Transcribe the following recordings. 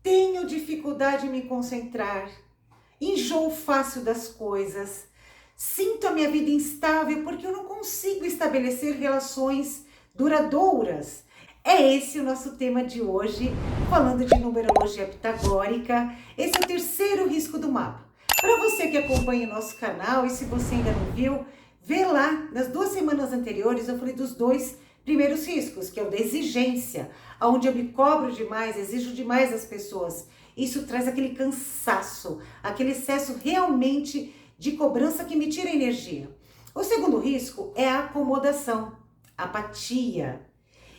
Tenho dificuldade em me concentrar, enjoo fácil das coisas, sinto a minha vida instável porque eu não consigo estabelecer relações duradouras. É esse o nosso tema de hoje, falando de numerologia pitagórica. Esse é o terceiro risco do mapa. Para você que acompanha o nosso canal, e se você ainda não viu, vê lá, nas 2 semanas anteriores eu falei dos 2 primeiros riscos, que é o da exigência, onde eu me cobro demais, exijo demais das pessoas. Isso traz aquele cansaço, aquele excesso realmente de cobrança que me tira energia. O segundo risco é a acomodação, apatia.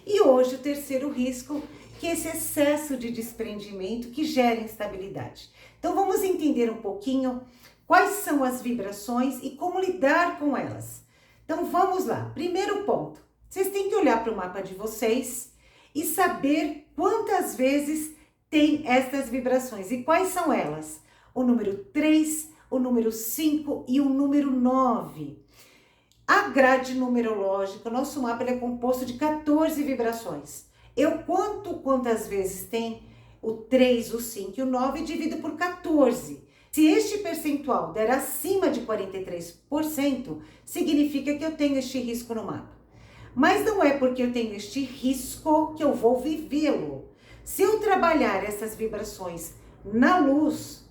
E hoje o terceiro risco, que é esse excesso de desprendimento que gera instabilidade. Então vamos entender um pouquinho quais são as vibrações e como lidar com elas. Então vamos lá. Primeiro ponto, vocês têm que olhar para o mapa de vocês e saber quantas vezes tem estas vibrações e quais são elas. O número 3, o número 5 e o número 9. A grade numerológica, o nosso mapa ele é composto de 14 vibrações. Eu conto quantas vezes tem o 3, o 5 e o 9 e divido por 14. Se este percentual der acima de 43%, significa que eu tenho este risco no mapa. Mas não é porque eu tenho este risco que eu vou vivê-lo. Se eu trabalhar essas vibrações na luz,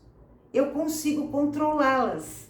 eu consigo controlá-las.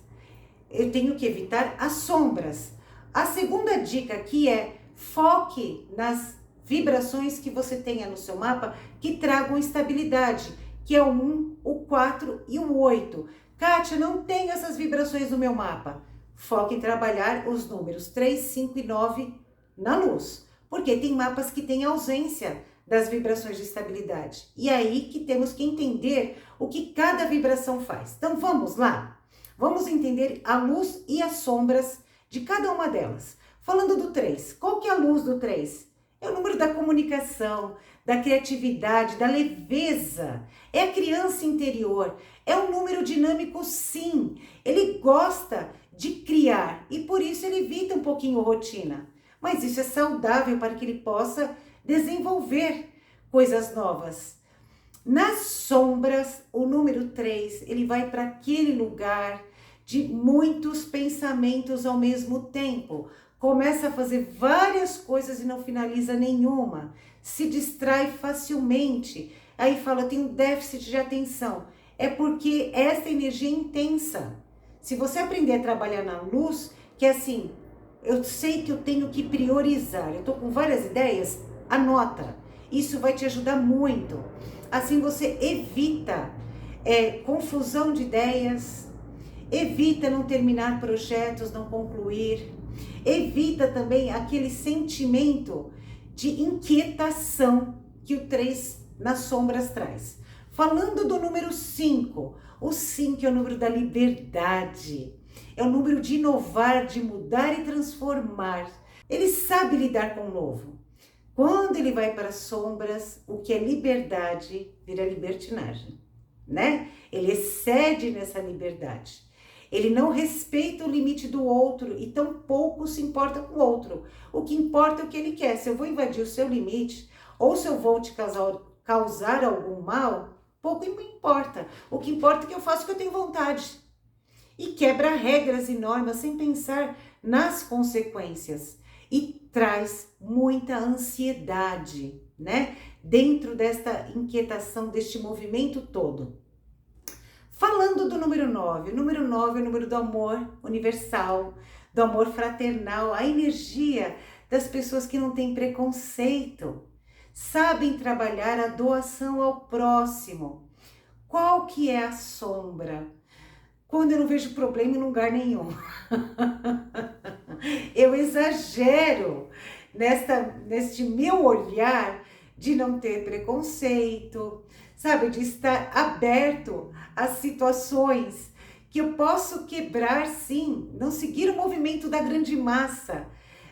Eu tenho que evitar as sombras. A segunda dica aqui é foque nas vibrações que você tenha no seu mapa que tragam estabilidade, que é o 1, o 4 e o 8. Kátia, não tenho essas vibrações no meu mapa. Foque em trabalhar os números 3, 5 e 9 na luz, porque tem mapas que têm ausência das vibrações de estabilidade. E é aí que temos que entender o que cada vibração faz. Então vamos lá? Vamos entender a luz e as sombras de cada uma delas. Falando do 3, qual que é a luz do 3? É o número da comunicação, da criatividade, da leveza. É a criança interior. É um número dinâmico, sim. Ele gosta de criar e por isso ele evita um pouquinho rotina. Mas isso é saudável para que ele possa desenvolver coisas novas. Nas sombras, o número 3, ele vai para aquele lugar de muitos pensamentos ao mesmo tempo. Começa a fazer várias coisas e não finaliza nenhuma. Se distrai facilmente. Aí fala, tem um déficit de atenção. É porque essa energia é intensa. Se você aprender a trabalhar na luz, que é assim, eu sei que eu tenho que priorizar. Eu tô com várias ideias, anota. Isso vai te ajudar muito. Assim você evita confusão de ideias, evita não terminar projetos, não concluir, evita também aquele sentimento de inquietação que o 3 nas sombras traz. Falando do número 5, o 5 é o número da liberdade, é o número de inovar, de mudar e transformar. Ele sabe lidar com o novo. Quando ele vai para as sombras, o que é liberdade vira libertinagem, né? Ele excede nessa liberdade. Ele não respeita o limite do outro e tampouco se importa com o outro. O que importa é o que ele quer. Se eu vou invadir o seu limite ou se eu vou te causar algum mal, pouco me importa. O que importa é que eu faço o que eu tenho vontade. E quebra regras e normas sem pensar nas consequências. E traz muita ansiedade, né? Dentro desta inquietação, deste movimento todo. Falando do número 9, o número 9 é o número do amor universal, do amor fraternal, a energia das pessoas que não têm preconceito, sabem trabalhar a doação ao próximo. Qual que é a sombra? Quando eu não vejo problema em lugar nenhum. Eu exagero neste meu olhar de não ter preconceito, sabe? De estar aberto às situações que eu posso quebrar, sim, não seguir o movimento da grande massa.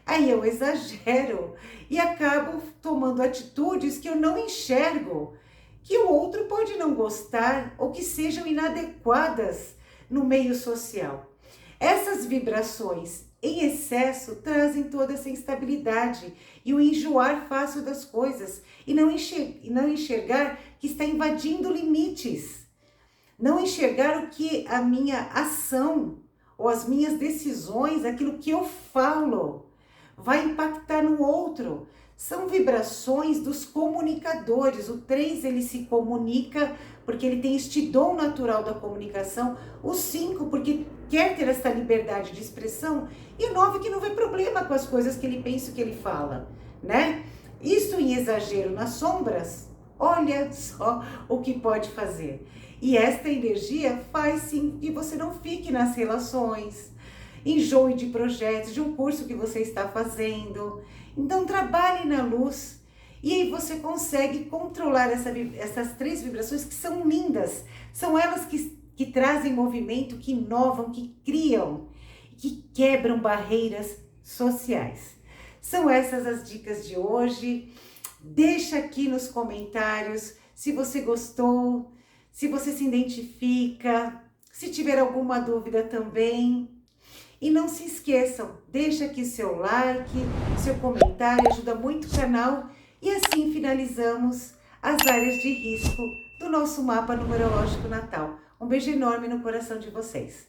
Aí eu exagero e acabo tomando atitudes que eu não enxergo, que o outro pode não gostar ou que sejam inadequadas no meio social. Essas vibrações em excesso trazem toda essa instabilidade e o enjoar fácil das coisas e não enxergar que está invadindo limites, não enxergar o que a minha ação ou as minhas decisões, aquilo que eu falo, vai impactar no outro. São vibrações dos comunicadores. O 3 ele se comunica porque ele tem este dom natural da comunicação. O 5 porque quer ter essa liberdade de expressão. E o 9 que não vê problema com as coisas que ele pensa e que ele fala, né? Isso em exagero nas sombras, olha só o que pode fazer. E esta energia faz sim que você não fique nas relações, enjoe de projetos, de um curso que você está fazendo. Então trabalhe na luz e aí você consegue controlar essas 3 vibrações que são lindas. São elas que trazem movimento, que inovam, que criam, que quebram barreiras sociais. São essas as dicas de hoje. Deixa aqui nos comentários se você gostou, se você se identifica, se tiver alguma dúvida também. E não se esqueçam, deixa aqui seu like, seu comentário, ajuda muito o canal. E assim finalizamos as áreas de risco do nosso mapa numerológico natal. Um beijo enorme no coração de vocês.